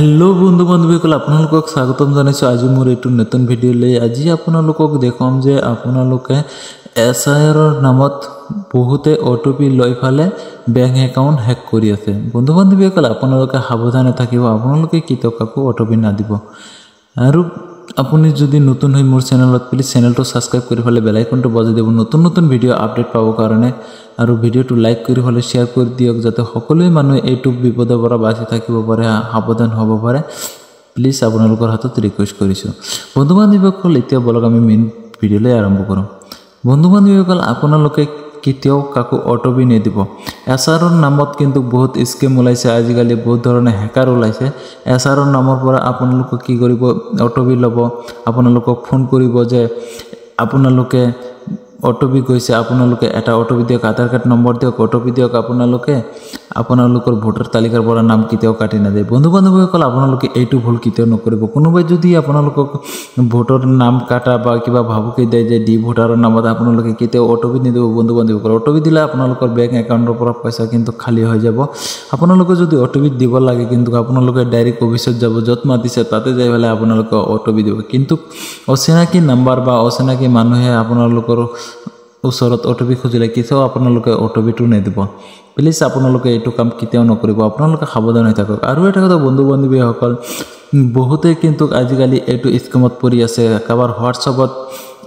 hello बंधु बान्धवीসকল আপোনালোকক স্বাগতম জানাইছো আজি মোৰ এটো নতুন ভিডিও লৈ আজি আপোনালোকক দেখাম যে আপোনালোকে এসআইআৰ নামত বহুতে ওটিপি লৈ ফালে বেংক একাউন্ট হ্যাক কৰি আছে বন্ধু বান্ধৱীসকল আপোনালোকে সাৱধানে থাকিব আপোনালোকে কিতকাকো ওটিপি না দিব আৰু আপুনি যদি নতুন হৈ মোৰ চেনেলত প্লিজ চেনেলটো সাবস্ক্ৰাইব কৰি ফালে বেল আইকনটো বজাই দিব নতুন নতুন ভিডিও আপডেট পাব কাৰণে আৰু ভিডিওটো লাইক কৰি ফালে শেয়াৰ কৰি দিয়ক যাতে সকলোৱে মানুহ এইটো বিপদৰ পৰা বাচি থাকিব পাৰে সাৱধান হ'ব পাৰে প্লিজ আপোনালোকৰ হাতত ৰিকুৱেষ্ট কৰিছো বন্ধু বান্ধৱীসকল এতিয়া বলক আমি মেইন ভিডিওলৈ আৰম্ভ কৰোঁ বন্ধু বান্ধৱীসকল আপোনালোকে কেতিয়াও কাকো ওটিপি নিদিব এসআইআৰৰ নামত কিন্তু বহুত স্কেম ওলাইছে আজিকালি বহুত ধৰণৰ হ্যাকাৰ ওলাইছে এসআইআৰৰ নামৰ পৰা আপোনালোকে কি কৰিব ওটিপি ল'ব আপোনালোকক ফোন কৰিব যে আপোনালোকে ওটিপি গৈছে আপোনালোকে এটা ওটিপি দিয়ক আধাৰ কাৰ্ড নম্বৰ দিয়ক ওটিপি দিয়ক আপোনালোকৰ ভোটাৰ তালিকাৰ পৰা নাম কেতিয়াও কাটি না যায় বন্ধু বান্ধৱীসকল আপোনালোকে এইটো ভুল কেতিয়াও নকৰিব কোনোবাই যদি আপোনালোকক ভোটাৰ নাম কাটা বা কিবা ভাবুকি দেয় যে ডি ভোটাৰৰ নামত আপোনালোকে কেতিয়াও ওটিপি নিদিব বন্ধু বান্ধৱীসকল ওটিপি দিলে আপোনালোকৰ বেংক একাউণ্টৰ পৰা পইচা কিন্তু খালি হৈ যাব আপোনালোকে যদি ওটিপি দিব লাগে কিন্তু আপোনালোকে ডাইৰেক্ট অফিচত যাব যত মাতিছে তাতে যাই ফেলে আপোনালোকে ওটিপি দিব কিন্তু অচিনাকি নাম্বাৰ বা অচিনাকি মানুহে আপোনালোকৰ ওচৰত ওটিপি খুজিলে কিছেও আপোনালোকে ওটিপিটো নিদিব প্লিজ আপোনালোকে এইটো কাম কেতিয়াও নকৰিব আপোনালোকে সাৱধান হৈ থাকক আৰু এটা কথা বন্ধু বান্ধৱীসকল বহুতে কিন্তু আজিকালি এইটো স্কেমত পৰি আছে কাবাৰ হোৱাটছআপত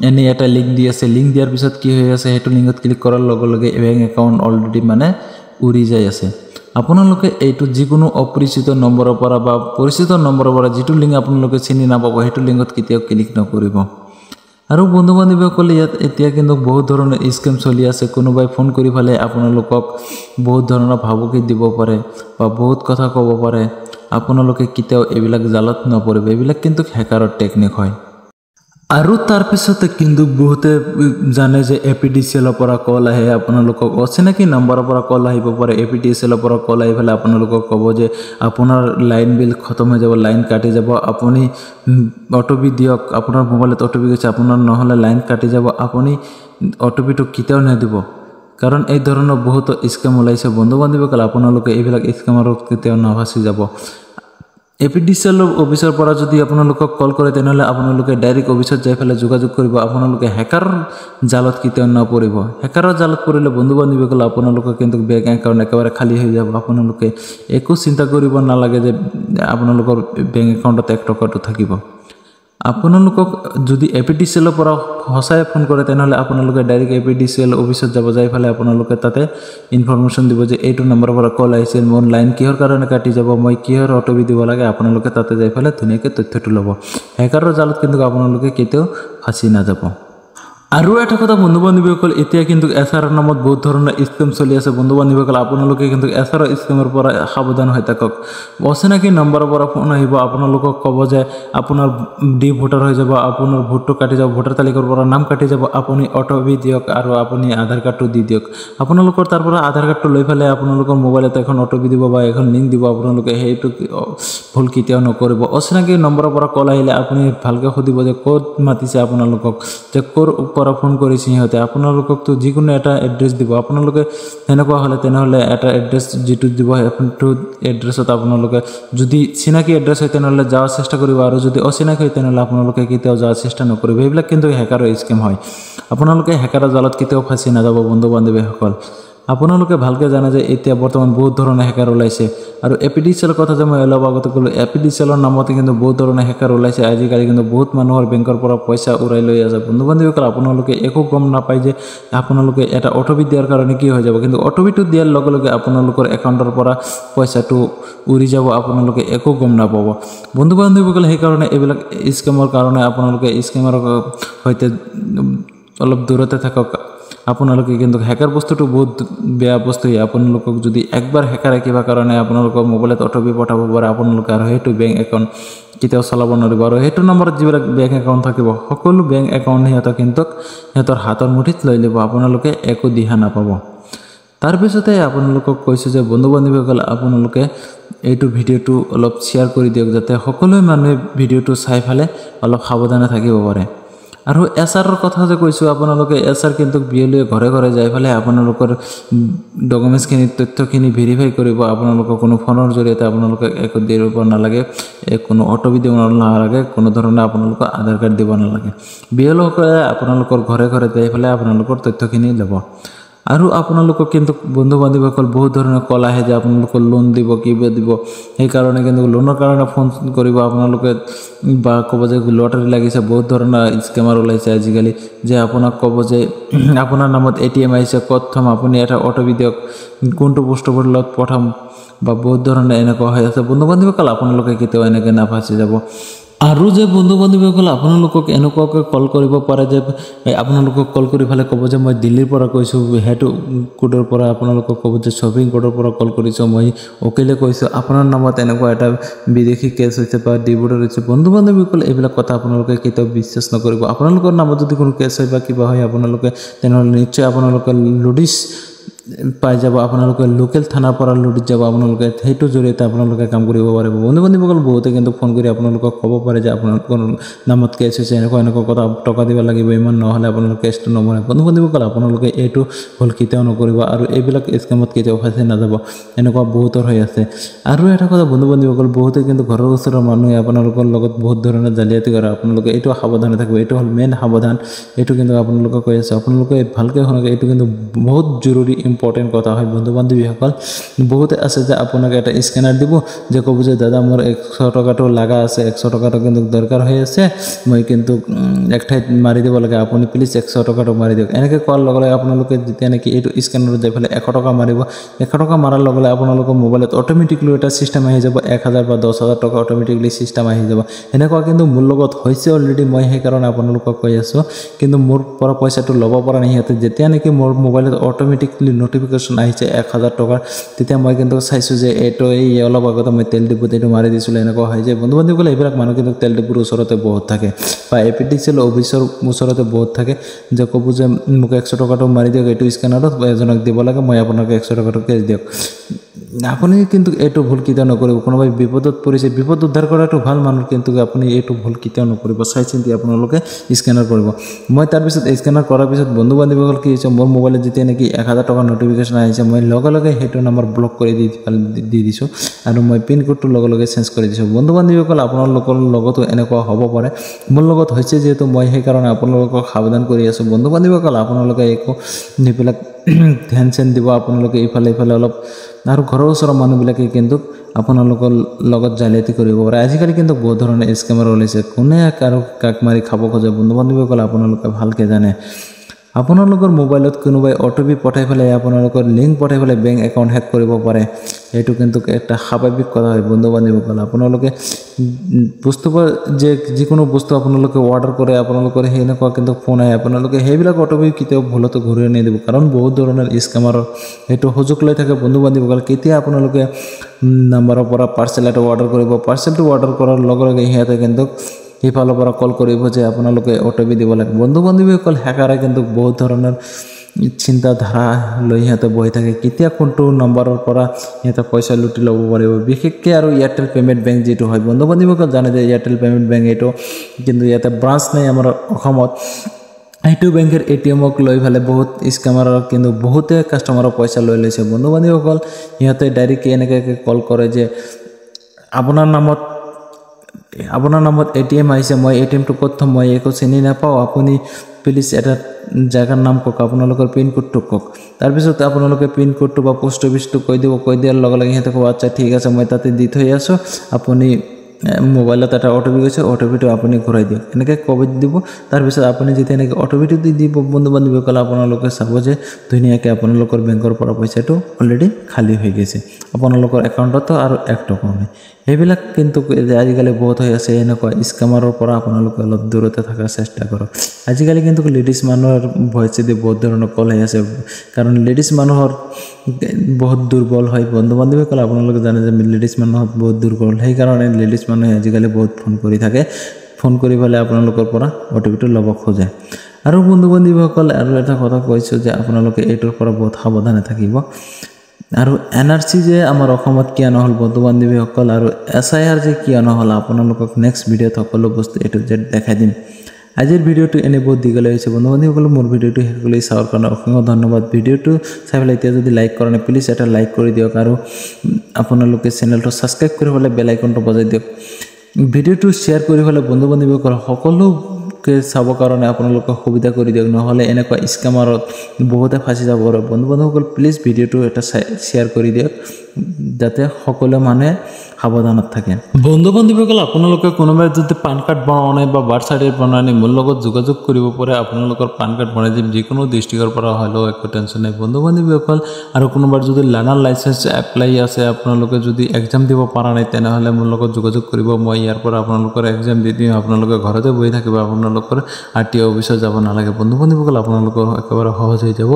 এনে এটা লিংক দি আছে লিংক দিয়াৰ পিছত কি হৈ আছে হেতু লিংকত ক্লিক কৰাৰ লগে লগে বেংক একাউণ্ট অলৰেডি মানে উৰি যায় আছে আপোনালোকে এইটো যিকোনো অপৰিচিত নম্বৰৰ পৰা বা পৰিচিত নম্বৰৰ পৰা যিটো লিংক আপোনালোকে চিনি নাপাব হেতু লিংকত কেতিয়াও ক্লিক নকৰিব আৰু বন্ধু বান্ধৱীসকল ইয়াত এতিয়া কিন্তু বহুত ধৰণৰ স্কেম চলি আছে কোনোবাই ফোন কৰি ফালে আপোনালোকক বহুত ধৰণৰ ভাবুকি দিব পাৰে বা বহুত কথা ক'ব পাৰে আপোনালোকে কেতিয়াও এইবিলাক জালত নপৰিব এইবিলাক কিন্তু হ্যাকাৰৰ টেকনিক হয় আৰু তাৰ পিছতে কিন্তু বহুতে জানে যে এপিডিসিএলৰ পৰা কল আহে আপোনালোকক অচিনাকি নম্বৰৰ পৰা কল আহিব পাৰে এপিডিসিএলৰ পৰা কল আহি ফেলে আপোনালোকক ক'ব যে আপোনাৰ লাইন বিল খতম হৈ যাব লাইন কাটি যাব আপুনি ওটিপি দিয়ক আপোনাৰ মোবাইলত ওটিপি গৈছে আপোনাৰ নহলে লাইন কাটি যাব আপুনি ওটিপিটো কেতিয়াও নিদিব কাৰণ এই ধৰণৰ বহুত স্কেম ওলাইছে বন্ধু বান্ধৱীসকল আপোনালোকে এইবিলাক স্কেমৰ কেতিয়াও নাভাসি যাব এপিডিসিএল অফিচৰ পৰা যদি আপোনালোকক কল কৰে তেনেহলে আপোনালোকে ডাইৰেক্ট অফিচত যাই ফেলে যোগাযোগ কৰিব আপোনালোকে হ্যাকাৰ জালত কেতিয়াও নপৰিব হ্যাকাৰৰ জালত পৰিলে বন্ধু বান্ধৱীসকল আপোনালোকৰ কিন্তু বেংক একাউণ্ট একেবাৰে খালি হৈ যাব আপোনালোকে একো চিন্তা কৰিব নালাগে যে আপোনালোকৰ বেংক একাউণ্টত 1 টকাটো থাকিব আপোনালোকক যদি এপিডিসিএলৰ পৰা হসাই ফোন কৰে তেনেহলে আপোনালোকে ডাইৰেক্ট এপিডিসিএল অফিচত যাব যাই ফেলে আপোনালোকে তাতে ইনফৰমেশন দিব যে এইটো নম্বৰৰ পৰা কল আহিছিল মোৰ লাইন কিহৰ কাৰণে কাটি যাব মই কিহৰ ওটিপি দিব লাগে আপোনালোকে তাতে যাই ফেলে ধুনীয়াকৈ তথ্যটো ল'ব হ্যাকাৰৰ জালত কিন্তু আপোনালোকে কেতিয়াও ফাঁচি না যাব আৰু এটা কথা বন্ধু বান্ধৱীসকল এতিয়া কিন্তু এসআইআৰ নামত বহুত ধৰণৰ স্কেম চলি আছে বন্ধু বান্ধৱীসকল আপোনালোকে কিন্তু এসআইআৰ স্কেমৰ পৰা সাৱধান হৈ থাকক অচিনাকি নম্বৰৰ পৰা ফোন আহিব আপোনালোকক ক'ব যে আপোনাৰ ডি ভোটাৰ হৈ যাব আপোনাৰ ভোটটো কাটি যাব ভোটাৰ তালিকাৰ পৰা নাম কাটি যাব আপুনি ওটিপি দিয়ক আৰু আপুনি আধাৰ কাৰ্ডটো দি দিয়ক আপোনালোকৰ তাৰ পৰা আধাৰ কাৰ্ডটো লৈ ফেলে আপোনালোকৰ মোবাইলত এখন ওটিপি দিব বা এখন লিংক দিব আপোনালোকে সেইটো ভুল কেতিয়াও নকৰিব অচিনাকি নম্বৰৰ পৰা কল আহিলে আপুনি ভালকৈ সুধিব যে ক'ত মাতিছে আপোনালোকক যে ক'ৰ পৰা ফোন কৰিছে সিহঁতে আপোনালোকক তো যিকোনো এটা এড্ৰেছ দিব আপোনালোকে এনেকুৱা হলে তেনেহলে এটা এড্ৰেছ যেটো দিব সেইটো এড্ৰেছত আপোনালোকে যদি চিনাকি এড্ৰেছ হয় তেনেহলে যাওয়াৰ চেষ্টা কৰিব আৰু যদি অচিনাকি হয় তেনেহলে আপোনালোকে কেতিয়াও যাওয়াৰ চেষ্টা নকৰিব এইবিলাক কিন্তু হ্যাকাৰৰ স্কেম হয় আপোনালোকে হ্যাকাৰৰ জালত কেতিয়াও ফাঁচি না যাব বন্ধু বান্ধৱীসকল আপোনালোকে ভালকৈ জানে যে এতিয়া বৰ্তমান বহুত ধৰণৰ হ্যাকাৰ ওলাইছে আৰু এপিডিসিএলৰ কথা যে মই অলপ আগতে ক'লো এপিডিসিএলৰ নামতে কিন্তু বহুত ধৰণৰ হ্যাকাৰ ওলাইছে আজিকালি কিন্তু বহুত মানুহৰ বেংকৰ পৰা পইচা উৰাই লৈ আছে বন্ধু বান্ধৱীসকল আপোনালোকে একো গম নাপায় যে আপোনালোকে এটা ওটিপি দিয়াৰ কাৰণে কি হৈ যাব কিন্তু ওটিপিটো দিয়াৰ লগে লগে আপোনালোকৰ একাউণ্টৰ পৰা পইচাটো উৰি যাব আপোনালোকে একো গম নাপাব বন্ধু বান্ধৱীসকল সেই কাৰণে এইবিলাক স্কেমৰ কাৰণে আপোনালোকে স্কেমৰ সৈতে অলপ দূৰতে থাকক আপোনালোকে কিন্তু হ্যাকাৰ বস্তুটো বহুত বেয়া বস্তু আপোনালোকক যদি একবাৰ হ্যাকাৰে কিবা কাৰণে আপোনালোকৰ মোবাইলত ওটিপি পঠাব পাৰে আপোনালোকে আৰু হেতু বেংক একাউণ্ট কেতিয়াও চলাব নোৱাৰিব আৰু হেতু নম্বৰত যিবিলাক বেংক একাউণ্ট থাকিব সকলো বেংক একাউণ্ট সিহঁতৰ হাতৰ মুঠিত লৈ ল'ব আপোনালোকে একো দিহা নাপাব তাৰ পিছতে আপোনালোকক কৈছো যে বন্ধু বান্ধৱীসকল আপোনালোকে এইটো ভিডিওটো অলপ শেয়াৰ কৰি দিয়ক যাতে সকলো মানুহে ভিডিওটো চাই ফেলে অলপ সাৱধানে থাকিব পাৰে আৰু এছআৰৰ কথা যে কৈছোঁ আপোনালোকে এছআৰ কিন্তু বিএলএ ঘৰে ঘৰে যাই পেলাই আপোনালোকৰ ডকুমেণ্টছখিনি তথ্যখিনি ভেৰিফাই কৰিব আপোনালোকৰ কোনো ফোনৰ জৰিয়তে আপোনালোকে একো দিব নালাগে কোনো অ'টিপি দিব নালাগে কোনো ধৰণে আপোনালোকৰ আধাৰ কাৰ্ড দিব নালাগে বিএলএসকলে আপোনালোকৰ ঘৰে ঘৰে যাই পেলাই আপোনালোকৰ তথ্যখিনি ল'ব আৰু আপোনালোকক কিন্তু বন্ধু বান্ধৱীসকল বহুত ধৰণৰ কল আহে যে আপোনালোকৰ লোন দিব কিবা দিব সেইকাৰণে কিন্তু লোনৰ কাৰণে ফোন কৰিব আপোনালোকে বা ক'ব যে লটাৰী লাগিছে বহুত ধৰণৰ স্কেমাৰ ওলাইছে আজিকালি যে আপোনাক ক'ব যে আপোনাৰ নামত এটিএম আহিছে ক'ত থ'ম আপুনি এটা অ'টিপি দিয়ক কোনটো পোষ্টপৰ্টেলত পঠাম বা বহুত ধৰণৰ এনেকুৱা হৈ আছে বন্ধু বান্ধৱীসকল আপোনালোকে কেতিয়াও এনেকৈ নাফাচি যাব আৰু যে বন্ধু বান্ধৱীসকল আপোনালোকক এনেকুৱাকৈ কল কৰিব পাৰে যে আপোনালোকক কল কৰি পেলাই ক'ব যে মই দিল্লীৰ পৰা কৈছোঁ সেইটো কোডৰ পৰা আপোনালোকক ক'ব যে শ্বপিং কোডৰ পৰা কল কৰিছোঁ মই উকিলে কৈছোঁ আপোনাৰ নামত এনেকুৱা এটা বিদেশী কেছ হৈছে বা ডিপৰ্ট হৈছে বন্ধু বান্ধৱীসকল এইবিলাক কথা আপোনালোকে কেতিয়াও বিশ্বাস নকৰিব আপোনালোকৰ নামত যদি কোনো কেছ হয় বা কিবা হয় আপোনালোকে তেনেহ'লে নিশ্চয় আপোনালোকে লুডিছ পাই যাব আপোনালোকে লোকেল থানাৰ পৰা লুডিত যাব আপোনালোকে সেইটো জৰিয়তে আপোনালোকে কাম কৰিব পাৰিব বন্ধু বান্ধৱীসকল বহুতে কিন্তু ফোন কৰি আপোনালোকক ক'ব পাৰে যে আপোনালোকৰ নামত কেছ হৈছে এনেকুৱা কথা টকা দিব লাগিব ইমান নহ'লে আপোনালোকে কেছটো নমৰে বন্ধু বান্ধৱীসকল আপোনালোকে এইটো ভুল কেতিয়াও নকৰিব আৰু এইবিলাক স্কেমত কেতিয়াও ফাঁচি নাযাব এনেকুৱা বহুতৰ হৈ আছে আৰু এটা কথা বন্ধু বান্ধৱীসকল বহুতে কিন্তু ঘৰৰ ওচৰৰ মানুহে আপোনালোকৰ লগত বহুত ধৰণৰ জালিয়াতি কৰে আপোনালোকে এইটো সাৱধানে থাকিব এইটো হ'ল মেইন সাৱধান এইটো কিন্তু আপোনালোকে কৈ আছে আপোনালোকে ভালকৈ শুনক এইটো কিন্তু বহুত জৰুৰী ইম্পৰ্টেণ্ট কথা হয় বন্ধু বান্ধৱীসকল বহুতে আছে যে আপোনাক এটা স্কেনাৰ দিব যে ক'ব যে দাদা মোৰ 100 টকাটো লাগা আছে 100 টকাটো কিন্তু দৰকাৰ হৈ আছে মই কিন্তু এক ঠাইত মাৰি দিব লাগে আপুনি প্লিজ 100 টকাটো মাৰি দিয়ক এনেকৈ কোৱাৰ লগে লগে আপোনালোকে যেতিয়া নেকি এইটো স্কেনাৰত যাই পেলাই 100 টকা মাৰিব 100 টকা মাৰাৰ লগে লগে আপোনালোকৰ মোবাইলত অট'মেটিকলি এটা চিষ্টেম আহি যাব 1000 বা 10000 টকা অট'মেটিকলি চিষ্টেম আহি যাব এনেকুৱা কিন্তু মোৰ লগত হৈছে অলৰেডি মই সেইকাৰণে আপোনালোকক কৈ আছোঁ কিন্তু মোৰ পৰা পইচাটো ল'ব পৰা নাই সিহঁতে যেতিয়া নেকি মোৰ মোবাইলত অট'মেটিকলি নোটিফিকেশ্যন আহিছে 1000 টকাৰ তেতিয়া মই কিন্তু চাইছোঁ যে এইটো এই অলপ আগতে মই তেল ডিপুত এইটো মাৰি দিছিলোঁ এনেকুৱা হয় যে বন্ধু বান্ধৱীসকলে এইবিলাক মানুহ কিন্তু তেল ডিপুৰ ওচৰতে বহুত থাকে বা এপিডিচিএল অফিচৰ ওচৰতে বহুত থাকে যে ক'ব যে মোক 100 টকাটো মাৰি দিয়ক এইটো স্কেনাৰত এজনক দিব লাগে মই আপোনাক 100 টকাটো কেছ দিয়ক আপুনি কিন্তু এইটো ভুল কেতিয়াও নকৰিব কোনোবাই বিপদত পৰিছে বিপদ উদ্ধাৰ কৰাটো ভাল মানুহ কিন্তু আপুনি এইটো ভুল কেতিয়াও নকৰিব চাই চিন্তি আপোনালোকে স্কেনাৰ কৰিব মই তাৰপিছত স্কেনাৰ কৰাৰ পিছত বন্ধু বান্ধৱীসকল কি হৈছে মোৰ মোবাইলত যেতিয়া নেকি 1000 টকা নোটিফিকেশ্যন আহিছে মই লগে লগে সেইটো নম্বৰ ব্লক কৰি দি দিছোঁ আৰু মই পিন কোডটো লগে লগে চেঞ্জ কৰি দিছোঁ বন্ধু বান্ধৱীসকল আপোনালোকৰ লগতো এনেকুৱা হ'ব পাৰে মোৰ লগত হৈছে যিহেতু মই সেইকাৰণে আপোনালোকক সাৱধান কৰি আছোঁ বন্ধু বান্ধৱীসকল আপোনালোকে একো এইবিলাক ধ্যান চেন দিব আপোনালোকে ইফালে অলপ আৰু ঘৰৰ ওচৰৰ মানুহবিলাকে কিন্তু আপোনালোকৰ লগত জালিয়াতি কৰিব পাৰে আজিকালি কিন্তু বহুত ধৰণৰ স্কেমাৰ ওলাইছে কোনে আৰু কাক মাৰি খাব খোজে বন্ধু বান্ধৱীসকল আপোনালোকে ভালকৈ জানে আপোনালোকৰ মোবাইলত কোনোবাই অ'টিপি পঠাই পেলাই আপোনালোকৰ লিংক পঠাই পেলাই বেংক একাউণ্ট হেক কৰিব পাৰে এইটো কিন্তু একটা স্বাভাৱিক কথা হয় বন্ধু বান্ধৱীসকল আপোনালোকে বস্তুবোৰ যে যিকোনো বস্তু আপোনালোকে অৰ্ডাৰ কৰে আপোনালোকৰ সেনেকুৱা কিন্তু ফোন আহে আপোনালোকে সেইবিলাক অ'টিপি কেতিয়াও ভুলতো ঘূৰাই নিদিব কাৰণ বহুত ধৰণৰ স্কেমাৰৰ সেইটো সুযোগ লৈ থাকে বন্ধু বান্ধৱীসকল কেতিয়া আপোনালোকে নাম্বাৰৰ পৰা পাৰ্চেল এটা অৰ্ডাৰ কৰিব পাৰ্চেলটো অৰ্ডাৰ কৰাৰ লগে লগে সিহঁতে কিন্তু সেইফালৰ পৰা কল কৰিব যে আপোনালোকে অ'টিপি দিব লাগে বন্ধু বান্ধৱীসকল হেকাৰে কিন্তু বহুত ধৰণৰ চিন্তাধাৰা লৈ সিহঁতে বহি থাকে কেতিয়া কোনটো নম্বৰৰ পৰা সিহঁতে পইচা লুটি ল'ব পাৰিব বিশেষকৈ আৰু এয়াৰটেল পে'মেণ্ট বেংক যিটো হয় বন্ধু বান্ধৱীসকল জানে যে এয়াৰটেল পে'মেণ্ট বেংক এইটো কিন্তু ইয়াতে ব্ৰাঞ্চ নাই আমাৰ অসমত এইটো বেংকেৰ এটিএমক লৈ পেলাই বহুত স্কেমাৰৰ কিন্তু বহুতে কাষ্টমাৰৰ পইচা লৈ লৈছে বন্ধু বান্ধৱীসকল সিহঁতে ডাইৰেক্ট এনেকৈ কল কৰে যে আপোনাৰ নামত এটিএম আহিছে মই এটিএমটো ক'ত থ'ম মই একো চিনি নাপাওঁ আপুনি প্লিজ এটা জাগাৰ নাম কওক আপোনালোকৰ পিন কোডটো কওক তাৰপিছত আপোনালোকে পিন কোডটো বা পোষ্ট অফিচটো কৈ দিয়াৰ লগে লগে সিহঁতে ক'ব আচ্ছা ঠিক আছে মই তাতে দি থৈ আছোঁ আপুনি মোবাইলত এটা অ'টিপি গৈছে অ'টিপিটো আপুনি ঘূৰাই দিয়ক এনেকৈ ক'ভিড দিব তাৰপিছত আপুনি যেতিয়া এনেকৈ অ'টিপিটো দি দিব বন্ধু বান্ধৱীসকলে আপোনালোকে চাব যে ধুনীয়াকৈ আপোনালোকৰ বেংকৰ পৰা পইচাটো অলৰেডি খালী হৈ গৈছে আপোনালোকৰ একাউণ্টতো আৰু 1 টকাও নাই সেইবিলাক কিন্তু আজিকালি বহুত হৈ আছে এনেকুৱা স্কেমাৰৰ পৰা আপোনালোকে অলপ দূৰতে থকাৰ চেষ্টা কৰক আজিকালি কিন্তু লেডিজ মানুহৰ ভইচেদি বহুত ধৰণৰ কল হৈ আছে কাৰণ লেডিজ মানুহৰ বহুত দুৰ্বল হয় বন্ধু বান্ধৱীসকলে আপোনালোকে জানে যে লেডিজ মানুহৰ বহুত দুৰ্বল সেইকাৰণে লেডিজ মানুহে আজিকালি বহুত ফোন কৰি থাকে ফোন কৰি পেলাই আপোনালোকৰ পৰা অ'টিপিটো ল'ব খোজে আৰু বন্ধু বান্ধৱীসকল আৰু এটা কথা কৈছোঁ যে আপোনালোকে এইটোৰ পৰা বহুত সাৱধানে থাকিব আৰু এনআৰচি যে আমাৰ অসমত কিয় নহ'ল বন্ধু বান্ধৱীসকল আৰু SIR যে কিয় নহ'ল আপোনালোকক নেক্সট ভিডিঅ'ত সকলো বস্তু এইটো যে দেখাই দিম আজিৰ ভিডিঅ'টো এনে বহুত দীঘলীয়া হৈছে বন্ধু বান্ধৱীসকল মোৰ ভিডিঅ'টো শেষ কৰি চাওয়াৰ কাৰণে অসংখ্য ধন্যবাদ ভিডিঅ'টো চাই পেলাই এতিয়া যদি লাইক কৰা নাই প্লিজ এটা লাইক কৰি দিয়ক আৰু আপোনালোকে চেনেলটো সাবস্ক্ৰাইব কৰি পেলাই বেল আইকনটো বজাই দিয়ক ভিডিঅ'টো শেয়াৰ কৰি পেলাই বন্ধু বান্ধৱীসকল সকলোকে চাব কাৰণে আপোনালোকে সুবিধা কৰি দিয়ক নহলে এনেকুৱা স্ক্যামাৰত বহুতে ফাঁসি যাব পাৰে বন্ধু বান্ধৱীসকল প্লিজ ভিডিঅ'টো এটা শেয়াৰ কৰি দিয়ক যাতে সকলো মানুহে সাৱধানত থাকে বন্ধু বান্ধৱীসকল আপোনালোকে কোনোবাই যদি পান কাৰ্ড বনোৱা নাই বা বাৰ্থ চাৰ্টিফিকেট বনোৱা নাই মোৰ লগত যোগাযোগ কৰিব পাৰে আপোনালোকৰ পান কাৰ্ড বনাই দিম যিকোনো ডিস্ট্ৰিক্টৰ পৰা হলেও একো টেনচন নাই বন্ধু বান্ধৱীসকল আৰু কোনোবাৰ যদি লাৰ্নাৰ লাইসেন্স এপ্লাই আছে আপোনালোকে যদি এক্সাম দিব পৰা নাই তেনেহলে মোৰ লগত যোগাযোগ কৰিব মই ইয়াৰ পৰা আপোনালোকৰ এক্সাম দি দিম আপোনালোকে ঘৰতে বহি থাকিব আপোনালোকৰ আৰটিঅ অফিচত যাব নালাগে বন্ধু বান্ধৱীসকল আপোনালোকৰ একেবাৰে সহজ হৈ যাব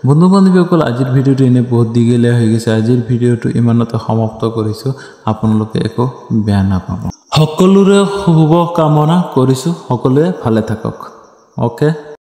বন্ধু বান্ধৱীসকল আজিৰ ভিডিঅ'টো এনে বহুত দীঘলীয়া হৈ গৈছে আজিৰ ভিডিঅ'টো ইমানতে সমাপ্ত কৰিছো আপোনালোকে একো বেয়া নাপাব সকলোৰে শুভ কামনা কৰিছো সকলোৱে ভালে থাকক ওকে